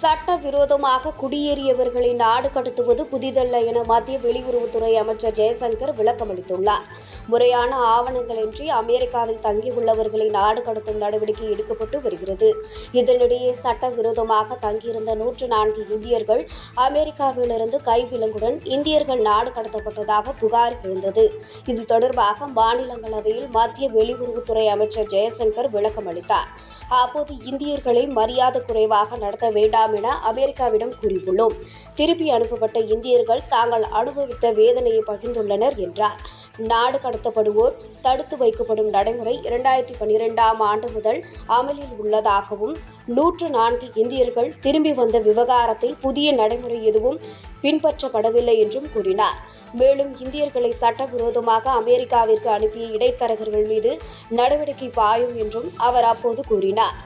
சட்டவிரோதமாக குடியேறியவர்களை நாடு கடத்துவது புதிதல்ல என மத்திய வெளியுறவுத்துறை அமைச்சர் ஜெய்சங்கர் விளக்கமளித்துள்ளார். முறையான ஆவணங்களின்றி அமெரிக்காவில் தங்கியுள்ளவர்களை நாடு கடத்தும் நடவடிக்கை எடுக்கப்பட்டு வருகிறது. இதனிடையே சட்டவிரோதமாக தங்கியிருந்த 104 இந்தியர்கள் அமெரிக்காவிலிருந்து கைவிலங்குடன் இந்தியர்கள் நாடு கடத்தப்பட்டதாக புகார் எழுந்தது. இது தொடர்பாக மாநிலங்களவையில் மத்திய வெளியுறவுத்துறை அமைச்சர் ஜெய்சங்கர் விளக்கமளித்தார். அப்போது இந்தியர்களை மரியாதை குறைவாக நடத்த வேண்டாம் என அமெரிக்காவிடம் கூறியுள்ளோம். திருப்பி அனுப்பப்பட்ட இந்தியர்கள் தாங்கள் அனுபவித்த வேதனையை பகிர்ந்துள்ளனர் என்றார். நாடு கடத்தப்படுவோர் தடுத்து வைக்கப்படும் நடைமுறை 2012ஆம் ஆண்டு முதல் அமலில் உள்ளதாகவும் 104 இந்தியர்கள் திரும்பி வந்த விவகாரத்தில் புதிய நடைமுறை எதுவும் பின்பற்றப்படவில்லை என்றும் கூறினார். மேலும் இந்தியர்களை சட்டவிரோதமாக அமெரிக்காவிற்கு அனுப்பிய இடைத்தரகர்கள் மீது நடவடிக்கை பாயும் என்றும் அவர் அப்போது கூறினார்.